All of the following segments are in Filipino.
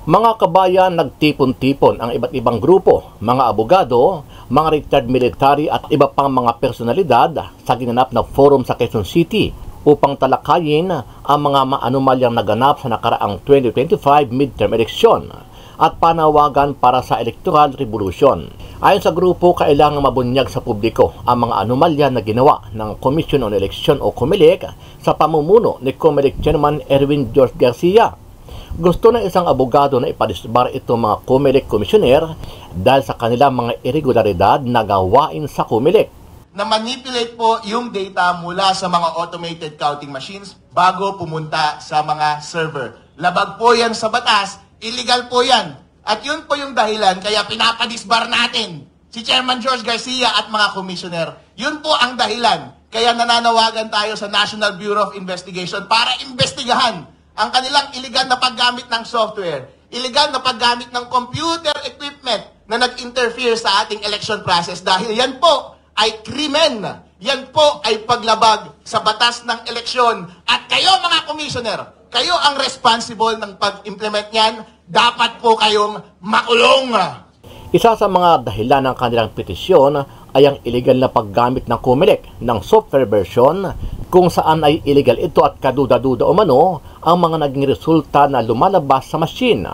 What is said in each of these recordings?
Mga kabayan, nagtipon-tipon ang iba't ibang grupo, mga abogado, mga retired military at iba pang mga personalidad sa ginanap na forum sa Quezon City upang talakayin ang mga maanumalyang naganap sa nakaraang 2025 midterm election at panawagan para sa electoral revolution. Ayon sa grupo, kailangang mabunyag sa publiko ang mga anomalya na ginawa ng Commission on Election o COMELEC sa pamumuno ni COMELEC Chairman Erwin George Garcia. Gusto ng isang abogado na ipadisbar itong mga COMELEC commissioner dahil sa kanilang mga irregularidad na gawain sa COMELEC. Na-manipulate po yung data mula sa mga automated counting machines bago pumunta sa mga server. Labag po yan sa batas, illegal po yan. At yun po yung dahilan kaya pinapadisbar natin si Chairman George Garcia at mga commissioner. Yun po ang dahilan kaya nananawagan tayo sa National Bureau of Investigation para imbestigahan ang kanilang illegal na paggamit ng software, illegal na paggamit ng computer equipment na nag-interfere sa ating election process dahil yan po ay krimen, yan po ay paglabag sa batas ng eleksyon. At kayo mga commissioner, kayo ang responsible ng pag-implement niyan, dapat po kayong makulong. Isa sa mga dahilan ng kanilang petisyon ay ang illegal na paggamit ng COMELEC ng software version kung saan ay illegal ito at kaduda-duda o mano ang mga naging resulta na lumalabas sa machine.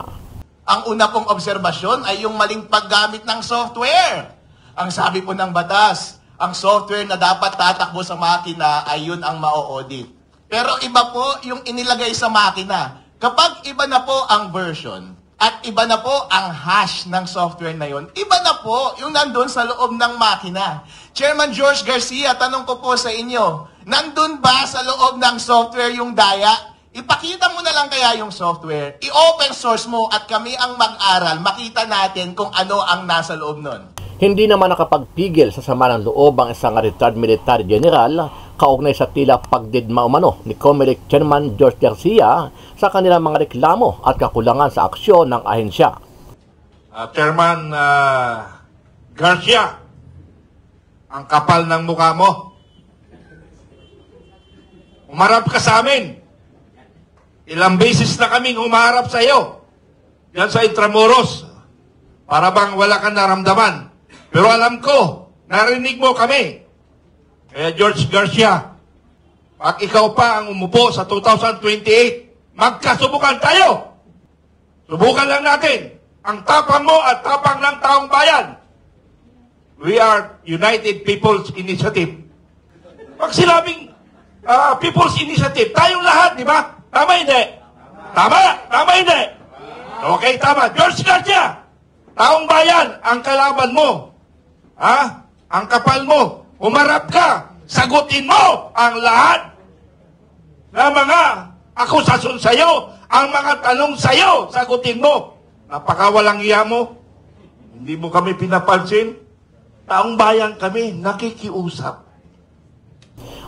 Ang una pong obserbasyon ay yung maling paggamit ng software. Ang sabi po ng batas, ang software na dapat tatakbo sa makina ay yun ang ma-audit. Pero iba po yung inilagay sa makina. Kapag iba na po ang version at iba na po ang hash ng software na yun, iba na po yung nandun sa loob ng makina. Chairman George Garcia, tanong ko po sa inyo, nandun ba sa loob ng software yung daya? Ipakita mo na lang kaya yung software, i-open source mo at kami ang mag-aral, makita natin kung ano ang nasa loob nun. Hindi naman nakapagpigil sa sama ng loob ang isang retired military general kaugnay sa tila pagdidma umano ni COMELEC Chairman George Garcia sa kanilang mga reklamo at kakulangan sa aksyon ng ahensya. Chairman Garcia, ang kapal ng mukha mo. Umarap ka sa amin. Ilang beses na kaming humarap sa iyo. Yan sa Intramuros. Para bang wala kang naramdaman. Pero alam ko, narinig mo kami. Kaya George Garcia, pag ikaw pa ang umupo sa 2028, magkasubukan tayo. Subukan lang natin ang tapang mo at tapang ng taong bayan. We are United People's Initiative. Pag sinabing People's Initiative, tayong lahat, di ba? Tama hindi? Tama? Tama hindi? Okay, tama. George Garcia, taong bayan, ang kalaban mo. Ang kapal mo. Umarap ka. Sagutin mo ang lahat na mga akusasyon sa'yo, ang mga tanong sa'yo, sagutin mo. Napakawalang iya mo. Hindi mo kami pinapansin. Taong bayan kami, nakikiusap.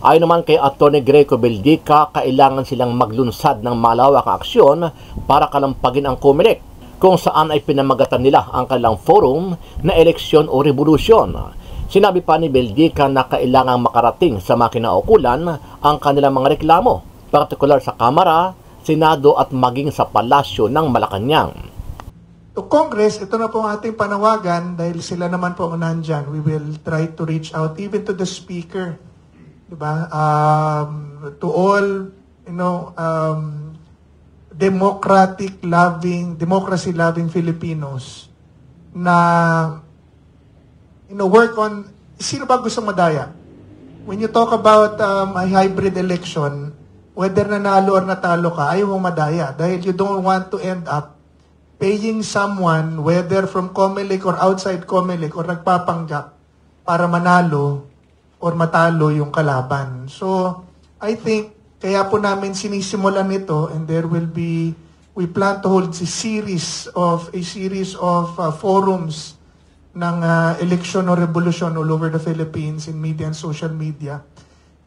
Ayon naman kay Atty. Greco Beldica, kailangan silang maglunsad ng malawakang aksyon para kalampagin ang COMELEC kung saan ay pinamagatan nila ang kanilang forum na eleksyon o revolusyon. Sinabi pa ni Beldica na kailangang makarating sa makinaukulan ang kanilang mga reklamo, partikular sa Kamara, Senado at maging sa Palasyo ng Malacanang. To Congress, ito na po ang ating panawagan dahil sila naman po ang nandyan. We will try to reach out even to the Speaker. Diba? To all, democracy-loving Filipinos na, work on, sino ba gusto madaya? When you talk about a hybrid election, whether nanalo or natalo ka, ayaw mong madaya dahil you don't want to end up paying someone, whether from COMELEC or outside COMELEC or nagpapanggap para manalo or matalo yung kalaban. So, I think, kaya po namin sinisimulan ito and there will be, we plan to hold a series of forums ng election or revolution all over the Philippines in media and social media.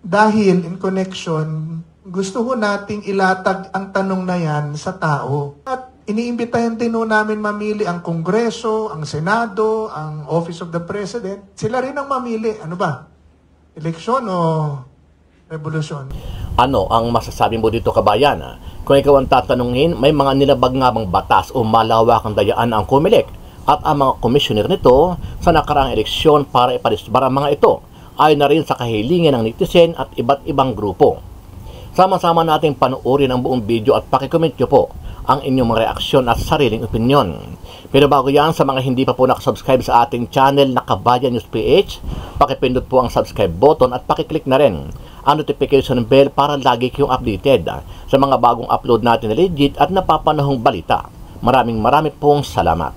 Dahil in connection, gusto ho nating ilatag ang tanong na yan sa tao. At iniimbitahan din ho namin mamili ang Kongreso, ang Senado, ang Office of the President. Sila rin ang mamili. Ano ba? Eleksyon o revolusyon? Ano ang masasabi mo dito, kabayan? Kung ikaw ang tatanungin, may mga nilabag nga bang batas o malawakang dayaan ang COMELEC at ang mga komisyoner nito sa nakaraang eleksyon para ipadisbar ang mga ito, ay na rin sa kahilingan ng netizen at iba't ibang grupo. Sama-sama nating panoorin ang buong video at pakicomment nyo po ang inyong mga reaksyon at sariling opinyon. Pero bago yan, sa mga hindi pa po nakasubscribe sa ating channel na Kabayan News PH, pakipindot po ang subscribe button at pakiclick na rin ang notification bell para lagi kayong updated sa mga bagong upload natin na legit at napapanahong balita. Maraming pong salamat.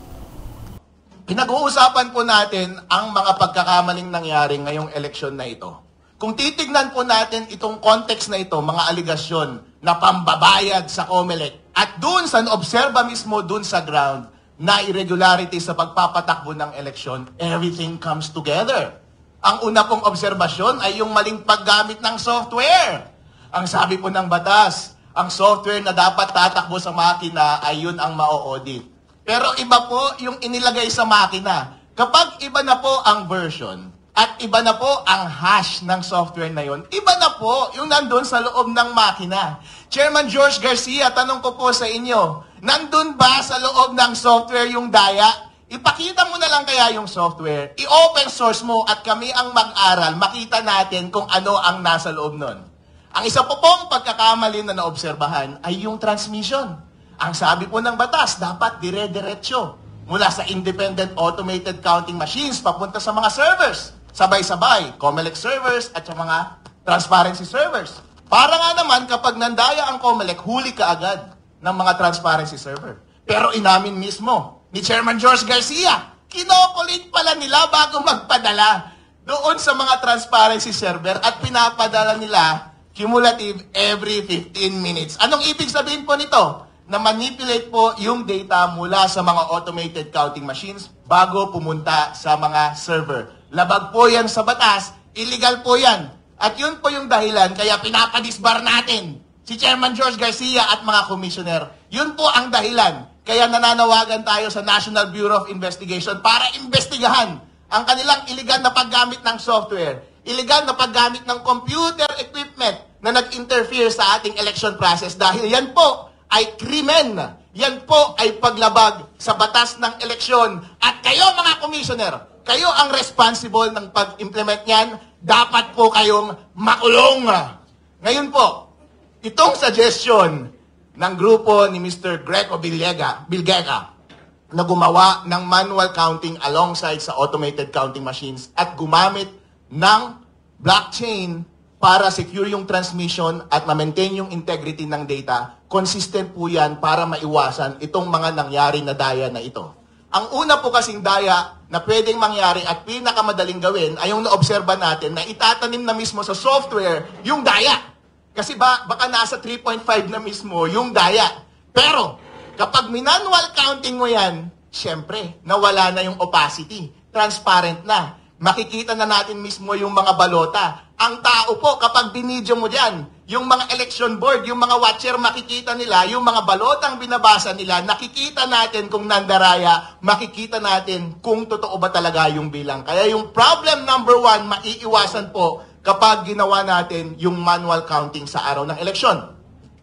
Pinag-uusapan po natin ang mga pagkakamaling nangyari ngayong eleksyon na ito. Kung titignan po natin itong context na ito, mga aligasyon na pambabayad sa COMELEC at doon sa obserba mismo doon sa ground na irregularity sa pagpapatakbo ng eleksyon, everything comes together. Ang una pong obserbasyon ay yung maling paggamit ng software. Ang sabi po ng batas, ang software na dapat tatakbo sa makina ay yun ang ma-audit. Pero iba po yung inilagay sa makina. Kapag iba na po ang version at iba na po ang hash ng software na yun, iba na po yung nandun sa loob ng makina. Chairman George Garcia, tanong ko po sa inyo, nandun ba sa loob ng software yung daya? Ipakita mo na lang kaya yung software, i-open source mo at kami ang mag-aral, makita natin kung ano ang nasa loob nun. Ang isa po pong pagkakamali na naobserbahan ay yung transmission. Ang sabi po ng batas, dapat dire-diretso mula sa independent automated counting machines papunta sa mga servers. Sabay-sabay, COMELEC servers at sa mga transparency servers. Para nga naman kapag nandaya ang COMELEC, huli ka agad ng mga transparency server. Pero inamin mismo ni Chairman George Garcia, kinokulit pala nila bago magpadala doon sa mga transparency server at pinapadala nila cumulative every 15 minutes. Anong ibig sabihin po nito? Na manipulate po yung data mula sa mga automated counting machines bago pumunta sa mga server. Labag po yan sa batas, illegal po yan. At yun po yung dahilan kaya pinapadisbar natin si Chairman George Garcia at mga commissioner. Yun po ang dahilan. Kaya nananawagan tayo sa National Bureau of Investigation para imbestigahan ang kanilang illegal na paggamit ng software, illegal na paggamit ng computer equipment na nag-interfere sa ating election process dahil yan po ay krimen. Yan po ay paglabag sa batas ng eleksyon. At kayo mga commissioner, kayo ang responsible ng pag-implement niyan. Dapat po kayong makulong. Ngayon po, itong suggestion ng grupo ni Mr. Greco Bilgega na gumawa ng manual counting alongside sa automated counting machines at gumamit ng blockchain para secure yung transmission at ma-maintain yung integrity ng data, consistent po yan para maiwasan itong mga nangyari na daya na ito. Ang una po kasing daya na pwedeng mangyari at pinakamadaling gawin ay yung naobserba natin na itatanim na mismo sa software yung daya. Kasi baka nasa 3.5 na mismo yung daya. Pero, kapag manual counting mo yan, syempre, nawala na yung opacity. Transparent na. Makikita na natin mismo yung mga balota. Ang tao po, kapag binidyo mo dyan, yung mga election board, yung mga watcher, makikita nila, yung mga balotang binabasa nila, nakikita natin kung nandaraya, makikita natin kung totoo ba talaga yung bilang. Kaya yung problem number 1, maiiwasan po kapag ginawa natin yung manual counting sa araw ng eleksyon.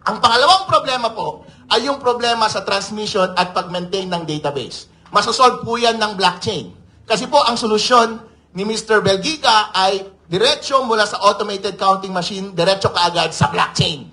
Ang pangalawang problema po ay yung problema sa transmission at pag-maintain ng database. Masasolve po yan ng blockchain. Kasi po ang solusyon ni Mr. Belgica ay diretso mula sa automated counting machine, diretso kaagad sa blockchain.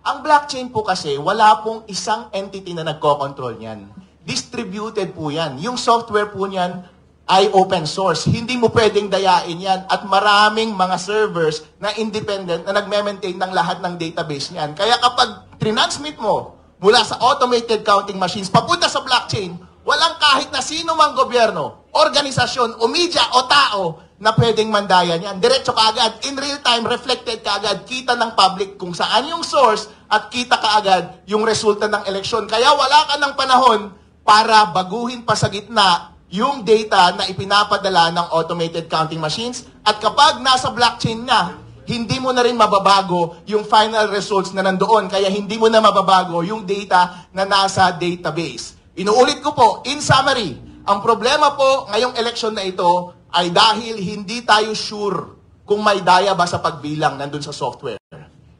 Ang blockchain po kasi wala pong isang entity na nagko-control niyan. Distributed po yan. Yung software po niyan ay open source. Hindi mo pwedeng dayain yan at maraming mga servers na independent na nagme-maintain ng lahat ng database niyan. Kaya kapag transmit mo mula sa automated counting machines papunta sa blockchain, walang kahit na sino mang gobyerno, organisasyon o media o tao na pwedeng mandaya niyan. Diretso kaagad, in real time, reflected kaagad, kita ng public kung saan yung source at kita kaagad yung resulta ng eleksyon. Kaya wala ka ng panahon para baguhin pa sa gitna yung data na ipinapadala ng automated counting machines at kapag nasa blockchain na, hindi mo na rin mababago yung final results na nandoon kaya hindi mo na mababago yung data na nasa database. Inuulit ko po, in summary, ang problema po ngayong election na ito ay dahil hindi tayo sure kung may daya ba sa pagbilang nandun sa software.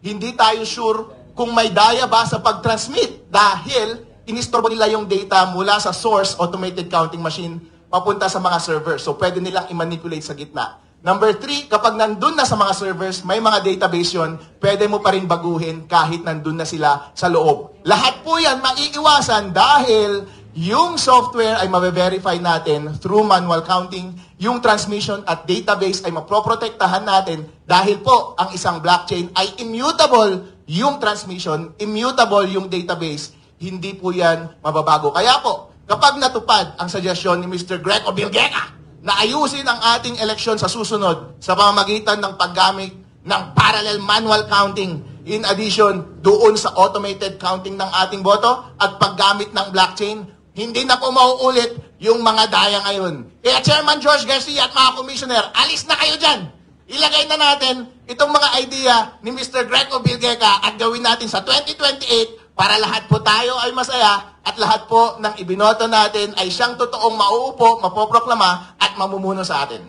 hindi tayo sure kung may daya ba sa pag-transmit dahil inistorbo nila yung data mula sa source automated counting machine papunta sa mga servers. So pwede nilang i-manipulate sa gitna. Number 3, kapag nandun na sa mga servers, may mga database yon, pwede mo pa rin baguhin kahit nandun na sila sa loob. Lahat po yan maiiwasan dahil yung software ay mabe-verify natin through manual counting, yung transmission at database ay maproprotektahan natin dahil po ang isang blockchain ay immutable yung transmission, immutable yung database, hindi po yan mababago. Kaya po, kapag natupad ang suggestion ni Mr. Greco Bilgueca na ayusin ang ating eleksyon sa susunod sa pamamagitan ng paggamit ng parallel manual counting in addition doon sa automated counting ng ating boto at paggamit ng blockchain, hindi na po mauulit yung mga daya ngayon. Kaya Chairman George Garcia at mga Commissioner, alis na kayo dyan. Ilagay na natin itong mga idea ni Mr. Greco Bilgueca at gawin natin sa 2028 para lahat po tayo ay masaya at lahat po ng ibinoto natin ay siyang totoong mauupo, mapoproklama at mamumuno sa atin.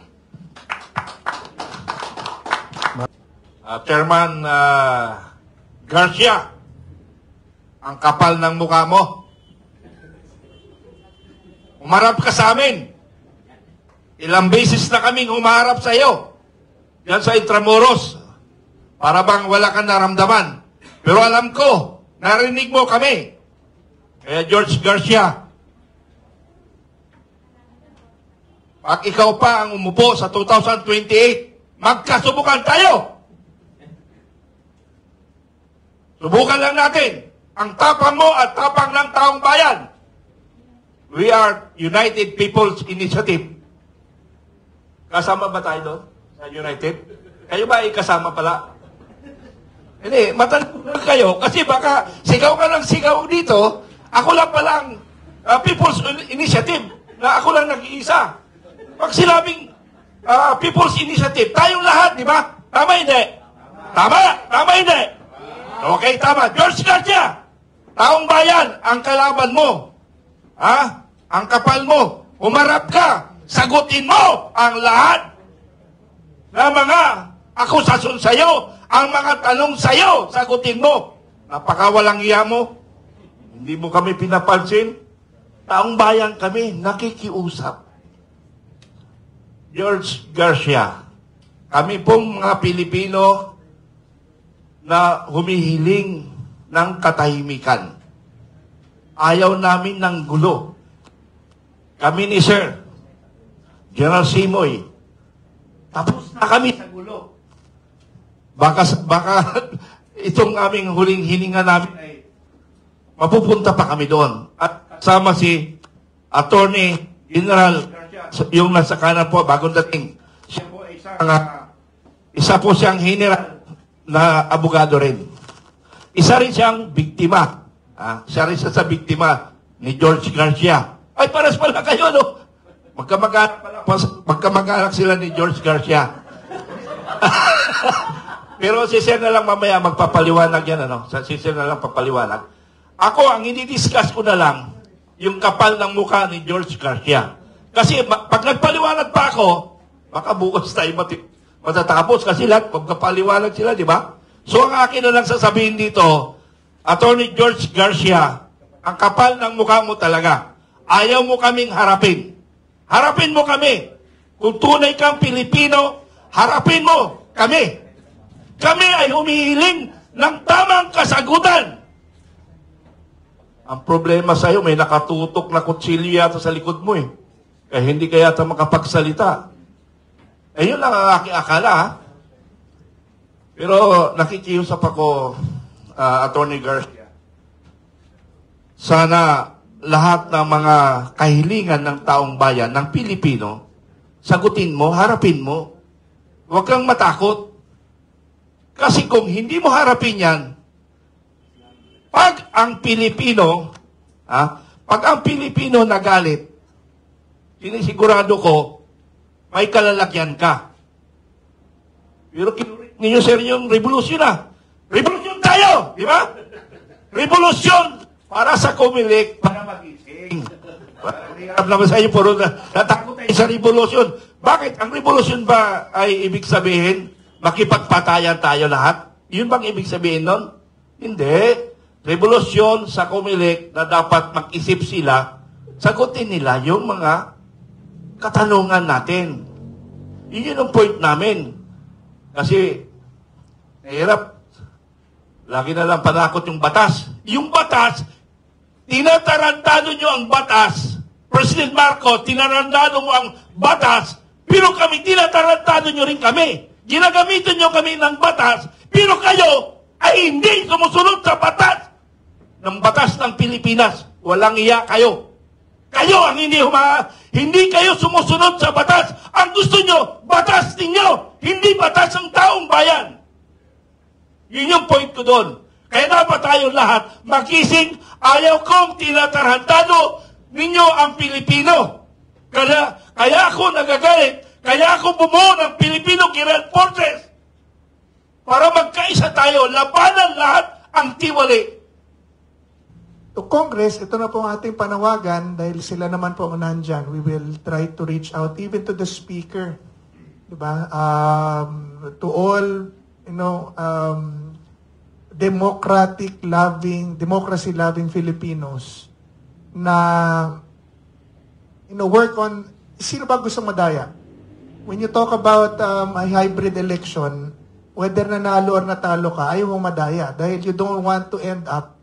Chairman Garcia, ang kapal ng mukha mo. Umarap ka sa amin. Ilang beses na kaming humarap sa iyo. Yan sa Intramuros. Para bang wala kang naramdaman. Pero alam ko, narinig mo kami. Kaya George Garcia, pag ikaw pa ang umupo sa 2028, magkasubukan tayo. Subukan lang natin ang tapang mo at tapang ng taong bayan. We are United People's Initiative. Kasama ba tayo doon sa United? Kayo ba ay kasama pala? Hindi, matanong kayo kasi baka sigaw ka ng sigaw dito, ako lang palang People's Initiative na ako lang nag-iisa. Pag sinabing People's Initiative, tayong lahat, di ba? Tama hindi? Tama hindi? Okay, tama. George Garcia, taong bayan, ang kalaban mo. Ang kapal mo, umarap ka, sagutin mo ang lahat na mga akusasyon sa'yo, ang mga tanong sa'yo, sagutin mo. Napakawalang iya mo. Hindi mo kami pinapansin. Taong bayan kami, nakikiusap. George Garcia, kami pong mga Pilipino na humihiling ng katahimikan. Ayaw namin ng gulo. Kami ni Sir General Simoy, tapos na kami sa gulo. Baka itong aming huling hininga namin ay mapupunta pa kami doon. At kasama si Attorney General, yung nasa kanan po, bagong dating. Siya po ay isa po siyang general na abogado rin. Isa rin siyang biktima. Siya rin sa biktima ni George Garcia. Ay, paras pala kayo, no? Magkamag-anak sila ni George Garcia. Pero si Sir na lang mamaya magpapaliwanag yan, ano? Si Sir na lang papaliwanag. Ako, ang ini-discuss ko na lang, yung kapal ng mukha ni George Garcia. Kasi pag nagpaliwanag pa ako, baka bukas tayo matatapos kasi lahat, magpapaliwanag sila, di ba? So, ang akin na lang sasabihin dito, Attorney George Garcia, ang kapal ng mukha mo talaga. Ayaw mo kaming harapin. Harapin mo kami. Kung tunay kang Pilipino, harapin mo kami. Kami ay humihiling ng tamang kasagutan. Ang problema sa'yo, may nakatutok na kutsilyo yata sa likod mo eh. Kaya hindi ka yata makapagsalita. Eh, yun lang ang aking akala, ha? Pero nakikiusap ako, Attorney Garcia. Sana lahat ng mga kahilingan ng taong bayan, ng Pilipino, sagutin mo, harapin mo. Huwag kang matakot. Kasi kung hindi mo harapin yan, pag ang Pilipino nagalit, sinisigurado ko, may kalalagyan ka. Pero kinurit ninyo, sir, yung revolusyon na. Revolusyon tayo! Di ba? Revolusyon para sa Comelec, para magising. Hirap naman sa inyo, puro natakot tayo sa revolusyon. Bakit? Ang revolusyon ba ay ibig sabihin, makipagpatayan tayo lahat? Yun bang ibig sabihin nun? Hindi. Revolusyon sa Comelec na dapat mag-isip sila, sagutin nila yung mga katanungan natin. Yun ang point namin. Kasi, nahirap. Lagi na lang panakot yung batas. Yung batas, tinatarantado nyo ang batas. President Marcos, tinarantado mo ang batas, pero kami, tinatarantado nyo rin kami. Ginagamitan nyo kami ng batas, pero kayo ay hindi sumusunod sa batas ng batas ng Pilipinas. Walang iya kayo. Kayo ang hindi kayo sumusunod sa batas. Ang gusto nyo, batas ninyo, hindi batas ng taong bayan. Yun yung point ko doon. Kaya dapat tayo lahat makising, ayaw kong tinatarantado ninyo ang Pilipino. Kaya ako nagagalit, kaya ako bumuo ng Filipino Guerrilla Forces para magkaisa tayo, labanan lahat ang tiwali. To Congress, ito na po ang ating panawagan dahil sila naman po ang nandyan. We will try to reach out even to the Speaker. Diba? To all, democracy-loving Filipinos na, work on, sino ba gusto madaya? When you talk about a hybrid election, whether nanalo or natalo ka, ayaw mong madaya dahil you don't want to end up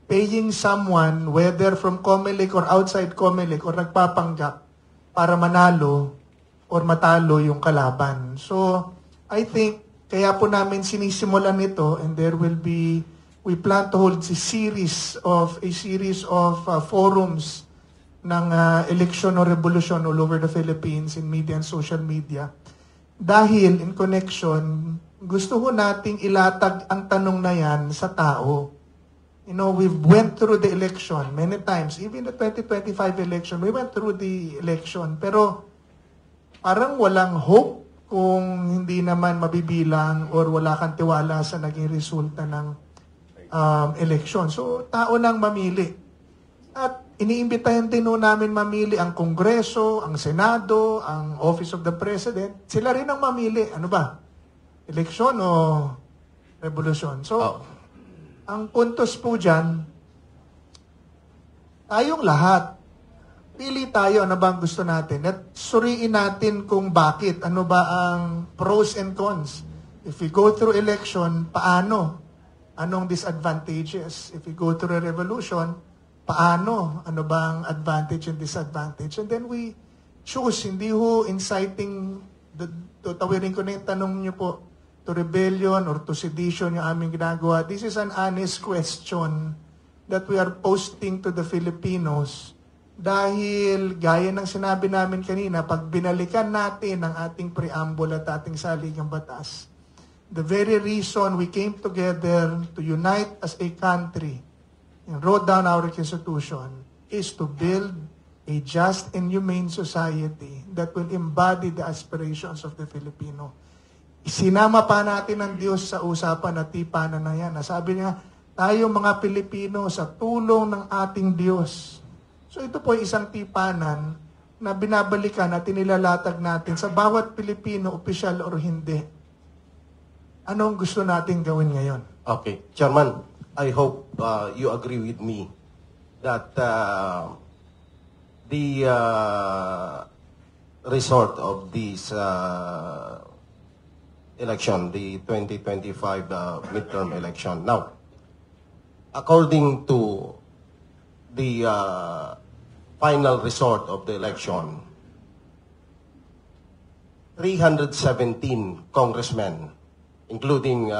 paying someone, whether from Comelec or outside Comelec or nagpapanggap para manalo or matalo yung kalaban. So, I think, kaya po namin sinisimulan ito and we plan to hold a series of forums ng election or revolution all over the Philippines in media and social media. Dahil in connection, gusto ho nating ilatag ang tanong na yan sa tao. We've went through the election many times. Even the 2025 election, we went through the election. Pero parang walang hope kung hindi naman mabibilang or wala kang tiwala sa naging resulta ng election. So, tao nang mamili. At iniimbitahan din namin mamili ang Kongreso, ang Senado, ang Office of the President. Sila rin ang mamili. Ano ba? Eleksyon o revolusyon? So, ang puntos po dyan, tayong lahat, pili tayo ano ba ang gusto natin at suriin natin kung bakit, ano ba ang pros and cons. If we go through election, paano? Anong disadvantages? If we go through a revolution, paano? Ano ba ang advantage and disadvantage? And then we choose, hindi ho inciting, tawirin ko na yung tanong niyo po, to rebellion or to sedition yung aming ginagawa. This is an honest question that we are posting to the Filipinos dahil gaya ng sinabi namin kanina, pag binalikan natin ang ating preamble at ating saligang batas, the very reason we came together to unite as a country and wrote down our Constitution is to build a just and humane society that will embody the aspirations of the Filipino. Isinama pa natin ng Diyos sa usapan at tipanan na yan. Sabi niya, tayo mga Pilipino sa tulong ng ating Diyos. So ito po ay isang tipanan na binabalikan at inilalatag natin sa bawat Pilipino, opisyal or hindi. Anong gusto natin gawin ngayon? Okay. Chairman, I hope you agree with me that the result of this election, the 2025 midterm election. Now, according to the final result of the election, 317 congressmen, including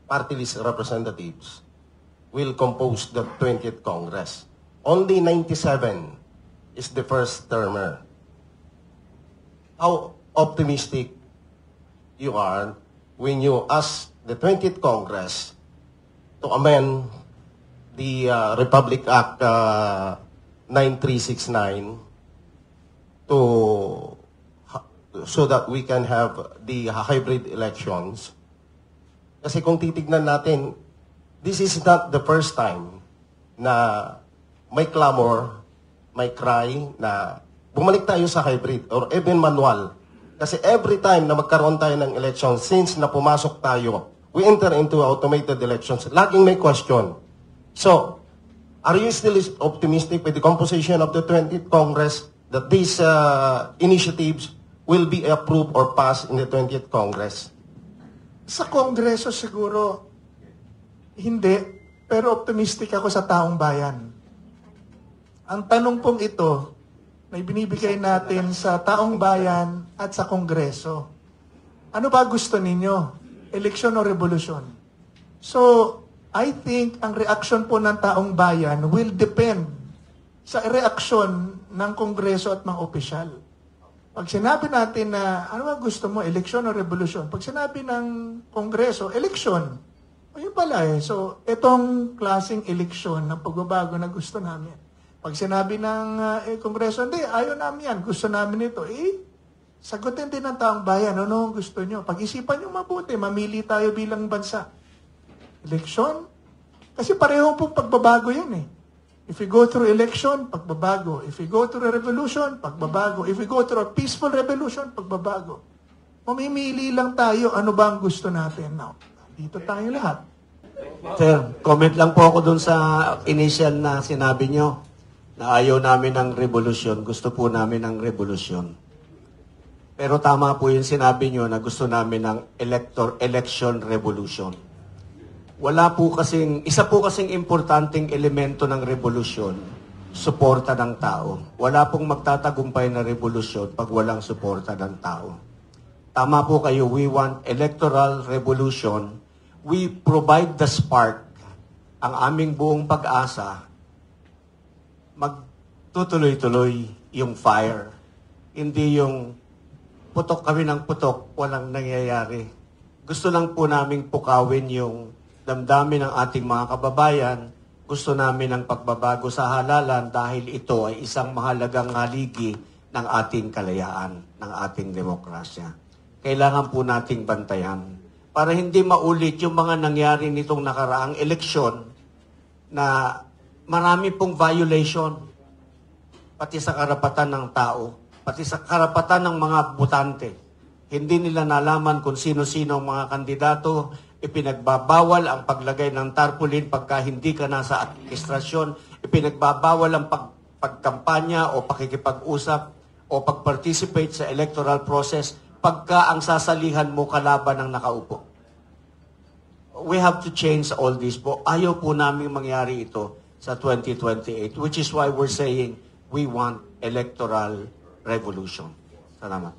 party list representatives, will compose the 20th Congress. Only 97 is the first termer. How optimistic you are when you ask the 20th Congress to amend the Republic Act 9369 so that we can have the hybrid elections. Kasi kung titignan natin, this is not the first time na may clamor, may cry na bumalik tayo sa hybrid or even manual Kasi every time na magkaroon tayo ng election, since na pumasok tayo, we enter into automated elections, laging may question. So, are you still optimistic with the composition of the 20th Congress that these initiatives will be approved or passed in the 20th Congress? Sa Kongreso siguro, hindi, pero optimistic ako sa taong bayan. Ang tanong pong ito, na binibigay natin sa taong bayan at sa Kongreso. Ano ba gusto ninyo? Eleksyon o revolusyon? So, I think ang reaksyon po ng taong bayan will depend sa reaksyon ng Kongreso at mga opisyal. Pag sinabi natin na, ano ba gusto mo, eleksyon o revolusyon? Pag sinabi ng Kongreso, eleksyon. Ayun pala eh. So, itong klaseng eleksyon ng pagbabago na gusto namin. Pag sinabi ng Kongreso, hindi, ayaw namin yan, gusto namin ito, sagutin din ng taong bayan, ano gusto nyo? Pag-isipan nyo mabuti, mamili tayo bilang bansa. Eleksyon? Kasi pareho pong pagbabago yan eh. If we go through election, pagbabago. If we go through a revolution, pagbabago. If we go through a peaceful revolution, pagbabago. Mamimili lang tayo, ano ba ang gusto natin? Now, dito tayo lahat. Sir, comment lang po ako dun sa initial na sinabi nyo na ayaw namin ng revolusyon, gusto po namin ng revolusyon. Pero tama po yung sinabi nyo na gusto namin ng election revolution. Isa po kasing importanteng elemento ng revolusyon, suporta ng tao. Wala pong magtatagumpay na revolusyon pag walang suporta ng tao. Tama po kayo, we want electoral revolution. We provide the spark. Ang aming buong pag-asa, magtutuloy-tuloy yung fire. Hindi yung putok kami ng putok, walang nangyayari. Gusto lang po naming pukawin yung damdamin ng ating mga kababayan. Gusto namin ng pagbabago sa halalan dahil ito ay isang mahalagang haligi ng ating kalayaan, ng ating demokrasya. Kailangan po nating bantayan para hindi maulit yung mga nangyari nitong nakaraang eleksyon na marami pong violation, pati sa karapatan ng tao, pati sa karapatan ng mga botante. Hindi nila nalaman kung sino-sino ang mga kandidato, ipinagbabawal ang paglagay ng tarpaulin pagka hindi ka nasa administrasyon, ipinagbabawal ang pagkampanya o pakikipag-usap o pag-participate sa electoral process pagka ang sasalihan mo kalaban ng nakaupo. We have to change all this po. Ayaw po namin mangyari ito sa 2028, which is why we're saying we want electoral revolution. Salamat.